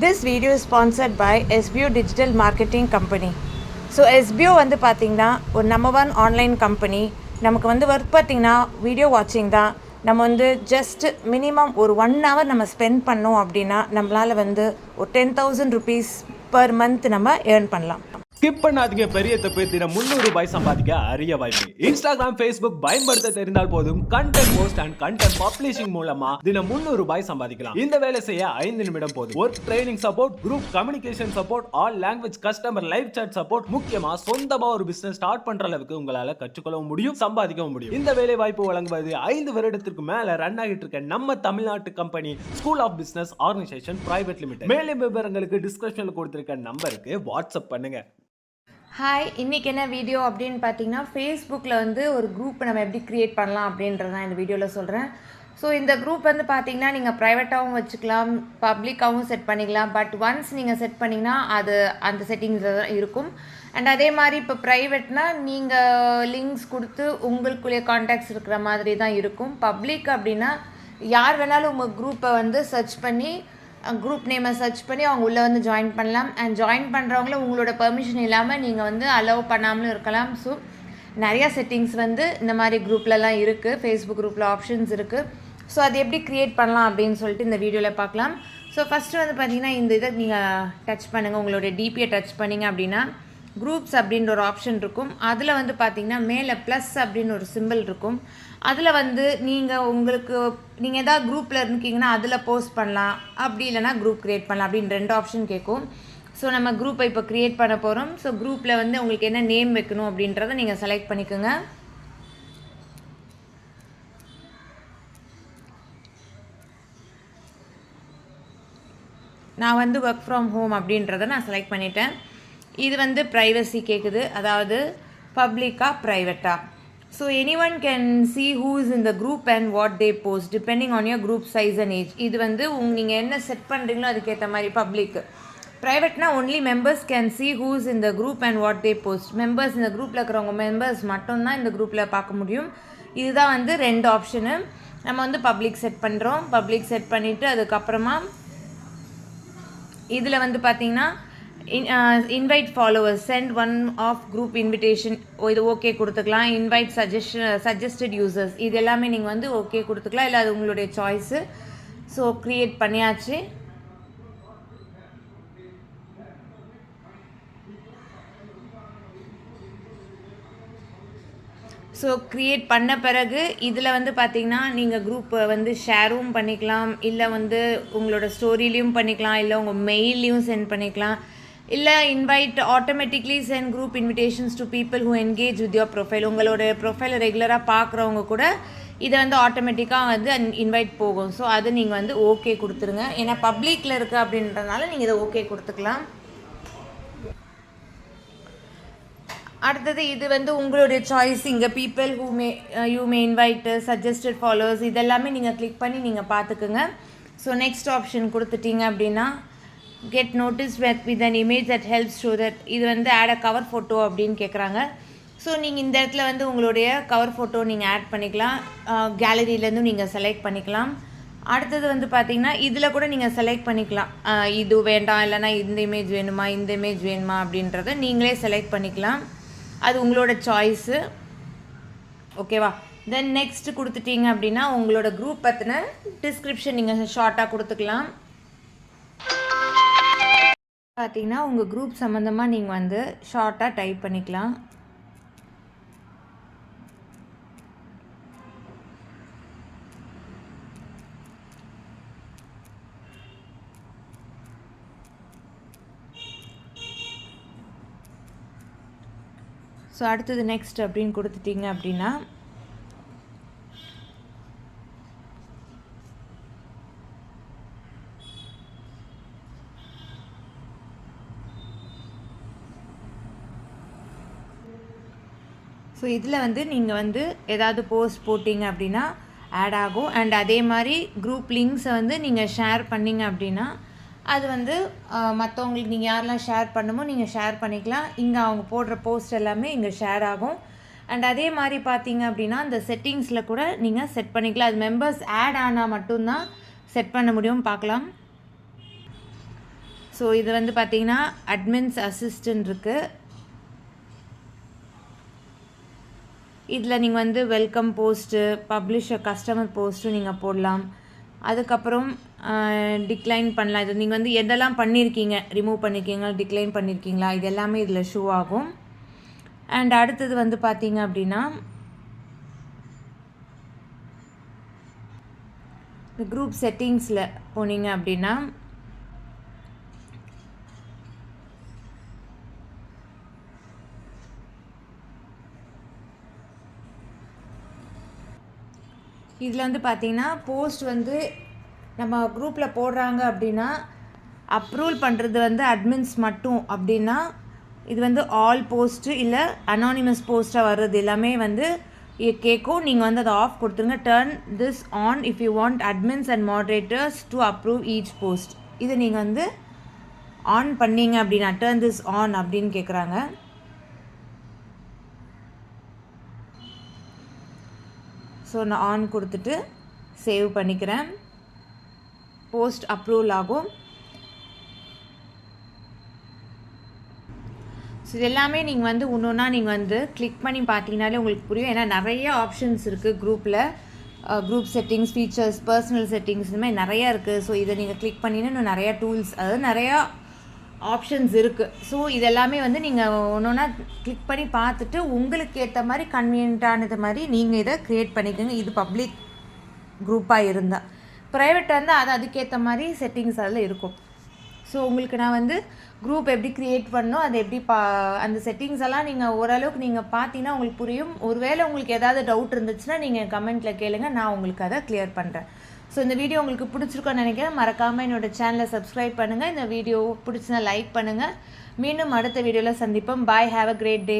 This video is sponsored by SBO Digital Marketing Company. So SBO வந்து பார்த்திங்கன்னா ஒரு number 1 online company. நமக்கு வந்து ஒர்க் பார்த்திங்கன்னா வீடியோ வாட்சிங் தான். நம்ம வந்து ஜஸ்ட் மினிமம் ஒரு 1 hour நம்ம ஸ்பெண்ட் பண்ணோம் அப்படின்னா நம்மளால் வந்து ஒரு 10,000 rupees per month நம்ம ஏர்ன் பண்ணலாம். ஸ்கிப் பண்ணாதீங்க, பெரிய தப்பு. தினம் 300 ரூபாய் சம்பாதிக்க அரிய வாய்ப்பு. இன்ஸ்டாகிராம், ஃபேஸ்புக் பயன்படுத்த தெரிந்தால் போதும் content post and content publishing மூலமா தினம் 300 ரூபாய் சம்பாதிக்கலாம். இந்த வேலை செய்ய 5 நிமிடம் போதும். Work training support, group communication support, all language customer live chat support, முக்கியமா சொந்தமா ஒரு பிசினஸ் ஸ்டார்ட் பண்ற அளவுக்கு உங்களால கற்றுக்கொள்ளவும் முடியும், சம்பாதிக்கவும் முடியும். இந்த வேலை வாய்ப்பு வழங்குவது 5 வருடத்திற்கு மேல ரன் ஆகிட்டு இருக்க நம்ம தமிழ்நாட்டு company school of business organisation private limited. மேலும் விவரங்களுக்கு டிஸ்கிரிப்ஷன்ல கொடுத்திருக்க நம்பருக்கு வாட்ஸ்அப் பண்ணுங்க. ஹாய், இன்றைக்கி என்ன வீடியோ அப்படின்னு பார்த்தீங்கன்னா, ஃபேஸ்புக்கில் வந்து ஒரு குரூப் நம்ம எப்படி க்ரியேட் பண்ணலாம் அப்படின்றது தான் இந்த வீடியோவில் சொல்கிறேன். ஸோ இந்த குரூப் வந்து பார்த்தீங்கன்னா நீங்கள் ப்ரைவேட்டாகவும் வச்சுக்கலாம், பப்ளிக்காகவும் செட் பண்ணிக்கலாம். பட் ஒன்ஸ் நீங்கள் செட் பண்ணிங்கன்னா அது அந்த செட்டிங்ஸில் தான் இருக்கும். அண்ட் அதே மாதிரி இப்போ ப்ரைவேட்னால் நீங்கள் லிங்க்ஸ் கொடுத்து உங்களுக்குள்ளே கான்டாக்ட்ஸ் இருக்கிற மாதிரி தான் இருக்கும். பப்ளிக் அப்படின்னா யார் வேணாலும் உங்கள் குரூப்பை வந்து சர்ச் பண்ணி குரூப் நேமை சர்ச் பண்ணி அவங்க உள்ளே வந்து ஜாயின் பண்ணலாம். அண்ட் ஜாயின் பண்ணுறவங்கள உங்களோட பெர்மிஷன் இல்லாமல் நீங்கள் வந்து அலோவ் பண்ணாமலும் இருக்கலாம். ஸோ நிறையா செட்டிங்ஸ் வந்து இந்த மாதிரி குரூப்லலாம் இருக்குது, ஃபேஸ்புக் குரூப்பில் ஆப்ஷன்ஸ் இருக்குது. ஸோ அது எப்படி க்ரியேட் பண்ணலாம் அப்படின்னு சொல்லிட்டு இந்த வீடியோவில் பார்க்கலாம். ஸோ ஃபஸ்ட்டு வந்து பார்த்திங்கன்னா இந்த இதை நீங்கள் டச் பண்ணுங்கள். உங்களுடைய டிபியை டச் பண்ணிங்க அப்படின்னா குரூப்ஸ் அப்படின்ற ஒரு ஆப்ஷன் இருக்கும். அதில் வந்து பார்த்திங்கன்னா மேலே ப்ளஸ் அப்படின்னு ஒரு சிம்பிள் இருக்கும். அதில் வந்து நீங்கள் எதாவது குரூப்பில் இருக்கீங்கன்னா அதில் போஸ்ட் பண்ணலாம், அப்படி இல்லைனா குரூப் க்ரியேட் பண்ணலாம் அப்படின்னு 2 ஆப்ஷன் கேட்கும். ஸோ நம்ம குரூப்பை இப்போ க்ரியேட் பண்ண போகிறோம். ஸோ குரூப்பில் வந்து உங்களுக்கு என்ன நேம் வைக்கணும் அப்படின்றத நீங்கள் செலக்ட் பண்ணிக்கோங்க. நான் வந்து ஒர்க் ஃப்ரம் ஹோம் அப்படின்றத நான் செலக்ட் பண்ணிட்டேன். இது வந்து ப்ரைவசி கேட்குது, அதாவது பப்ளிக்கா ப்ரைவேட்டா. So anyone can see who is in the group and what they post depending on your group size and age. இது வந்து நீங்கள் என்ன செட் பண்ணுறீங்களோ அதுக்கேற்ற மாதிரி. Public. ப்ரைவேட்னா only members can see who is in the group and what they post. Members, இந்த குரூப்பில் இருக்கிறவங்க மெம்பர்ஸ் மட்டும்தான் இந்த குரூப்பில் பார்க்க முடியும். இதுதான் வந்து 2 ஆப்ஷனு. நம்ம வந்து பப்ளிக் செட் பண்ணுறோம். பப்ளிக் செட் பண்ணிவிட்டு அதுக்கப்புறமா இதில் வந்து பார்த்திங்கன்னா invite followers, send one of group invitation, இது ஓகே கொடுத்துக்கலாம். இன்வைட் சஜஸ்டட் யூசர்ஸ், இது எல்லாமே நீங்கள் வந்து ஓகே கொடுத்துக்கலாம், இல்லை அது உங்களுடைய சாய்ஸு. ஸோ க்ரியேட் பண்ணியாச்சு. ஸோ க்ரியேட் பண்ண பிறகு இதில் வந்து பார்த்திங்கன்னா நீங்கள் குரூப்பை வந்து ஷேரும் பண்ணிக்கலாம், இல்லை வந்து உங்களோட ஸ்டோரிலையும் பண்ணிக்கலாம், இல்லை உங்கள் மெயிலையும் சென்ட் பண்ணிக்கலாம், இல்லை invite automatically send group invitations to people who engage with your profile. உங்களோட ப்ரொஃபைலை ரெகுலராக பார்க்குறவங்க கூட இதை வந்து ஆட்டோமேட்டிக்காக வந்து இன்வைட் போகும். ஸோ அது நீங்கள் வந்து ஓகே கொடுத்துருங்க. ஏன்னா பப்ளிக்கில் இருக்குது அப்படின்றதுனால நீங்கள் இதை ஓகே கொடுத்துக்கலாம். அடுத்தது இது வந்து உங்களுடைய சாய்ஸ். இங்கே people you may invite, suggested followers, இதெல்லாமே நீங்கள் கிளிக் பண்ணி நீங்கள் பார்த்துக்குங்க. ஸோ நெக்ஸ்ட் ஆப்ஷன் கொடுத்துட்டீங்க அப்படின்னா get notice with an image that helps show that, இது வந்து ஆட் அ கவர் ஃபோட்டோ அப்படின்னு கேட்குறாங்க. ஸோ நீங்கள் இந்த இடத்துல வந்து உங்களுடைய கவர் ஃபோட்டோ நீங்கள் ஆட் பண்ணிக்கலாம், கேலரியிலேருந்தும் நீங்கள் செலக்ட் பண்ணிக்கலாம். அடுத்தது வந்து பார்த்திங்கன்னா இதில் கூட நீங்கள் செலக்ட் பண்ணிக்கலாம், இது வேண்டாம், இல்லைனா இந்த இமேஜ் வேணுமா, இந்த இமேஜ் வேணுமா அப்படின்றத நீங்களே செலக்ட் பண்ணிக்கலாம். அது உங்களோட சாய்ஸு. ஓகேவா? தென் நெக்ஸ்ட் கொடுத்துட்டீங்க அப்படின்னா உங்களோட குரூப் பற்றின டிஸ்கிரிப்ஷன் நீங்கள் ஷார்ட்டாக கொடுத்துக்கலாம். பார்த்தீங்கன்னா உங்கள் குரூப் சம்மந்தமாக நீங்கள் வந்து ஷார்ட்டாக டைப் பண்ணிக்கலாம். ஸோ அடுத்தது நெக்ஸ்ட் அப்படின்னு கொடுத்துட்டீங்க அப்படின்னா ஸோ இதில் வந்து நீங்கள் வந்து ஏதாவது போஸ்ட் போட்டிங்க அப்படின்னா ஆட் ஆகும். அண்ட் அதே மாதிரி குரூப் லிங்க்ஸை வந்து நீங்கள் ஷேர் பண்ணிங்க அப்படின்னா அது வந்து மற்றவங்களுக்கு நீங்கள் யாரெல்லாம் ஷேர் பண்ணுமோ நீங்கள் ஷேர் பண்ணிக்கலாம். இங்கே அவங்க போடுற போஸ்ட் எல்லாமே இங்கே ஷேர் ஆகும். அண்ட் அதே மாதிரி பார்த்தீங்க அப்படின்னா அந்த செட்டிங்ஸில் கூட நீங்கள் செட் பண்ணிக்கலாம். அது மெம்பர்ஸ் ஆட் ஆனால் மட்டும்தான் செட் பண்ண முடியும். பார்க்கலாம். ஸோ இது வந்து பார்த்தீங்கன்னா அட்மின்ஸ் அசிஸ்டன்ட் இருக்குது. இதில் நீங்கள் வந்து வெல்கம் போஸ்ட்டு, பப்ளிஷர் கஸ்டமர் போஸ்ட்டும் நீங்கள் போடலாம். அதுக்கப்புறம் டிக்ளைன் பண்ணலாம். இது நீங்கள் வந்து எதெல்லாம் பண்ணியிருக்கீங்க, ரிமூவ் பண்ணியிருக்கீங்க, டிக்ளைன் பண்ணியிருக்கீங்களா, இது எல்லாமே இதில் ஷோ ஆகும். அண்ட் அடுத்தது வந்து பார்த்தீங்க அப்படின்னா இந்த குரூப் செட்டிங்ஸில் போனீங்க அப்படின்னா இதில் வந்து பார்த்தீங்கன்னா போஸ்ட் வந்து நம்ம குரூப்பில் போடுறாங்க அப்படின்னா அப்ரூவல் பண்ணுறது வந்து அட்மின்ஸ் மட்டும் அப்படின்னா இது வந்து ஆல் போஸ்ட்டு இல்லை அனானிமஸ் போஸ்ட்டாக வர்றது எல்லாமே வந்து கேட்கும். நீங்கள் வந்து அதை ஆஃப் கொடுத்துருங்க. Turn this on if you want admins and moderators to approve each post. இது நீங்கள் வந்து ஆன் பண்ணீங்க அப்படின்னா டர்ன் திஸ் ஆன் அப்படின்னு கேட்குறாங்க. ஸோ நான் ஆன் கொடுத்துட்டு சேவ் பண்ணிக்கிறேன். போஸ்ட் அப்ரூவல் ஆகும். ஸோ இது எல்லாமே நீங்கள் வந்து ஒன்று ஒன்றா நீங்கள் வந்து கிளிக் பண்ணி பார்த்தீங்கனாலே உங்களுக்கு புரியும். ஏன்னா நிறைய ஆப்ஷன்ஸ் இருக்குது குரூப்பில். Group settings, features, personal settings, இந்த மாதிரி நிறையா இருக்குது. ஸோ இதை நீங்கள் கிளிக் பண்ணிங்கன்னா இன்னும் நிறையா டூல்ஸ், அதாவது நிறையா ஆப்ஷன்ஸ் இருக்குது. ஸோ இதெல்லாமே வந்து நீங்கள் ஒன்று ஒன்றா கிளிக் பண்ணி பார்த்துட்டு உங்களுக்கு ஏற்ற மாதிரி கன்வீனியன்ட்டானது மாதிரி நீங்கள் இதை க்ரியேட் பண்ணிக்கோங்க. இது பப்ளிக் குரூப்பாக இருந்தால். ப்ரைவேட்டாக இருந்தால் அது அதுக்கேற்ற மாதிரி செட்டிங்ஸ் அதில் இருக்கும். ஸோ உங்களுக்கு நான் வந்து குரூப் எப்படி க்ரியேட் பண்ணணும், அது எப்படி அந்த செட்டிங்ஸ் எல்லாம் நீங்கள் ஓரளவுக்கு நீங்கள் பார்த்தீங்கன்னா உங்களுக்கு புரியும். ஒருவேளை உங்களுக்கு ஏதாவது டவுட் இருந்துச்சுன்னா நீங்கள் கமெண்ட்டில் கேளுங்க, நான் உங்களுக்கு அதை கிளியர் பண்ணுறேன். ஸோ இந்த வீடியோ உங்களுக்கு பிடிச்சிருக்கோன்னு நினைக்கிறேன். மறக்காமல் என்னோடய சேனலை சப்ஸ்கிரைப் பண்ணுங்கள். இந்த வீடியோ பிடிச்சினா லைக் பண்ணுங்கள். மீண்டும் அடுத்த வீடியோவில் சந்திப்போம். பாய், ஹாவ் அ கிரேட் டே.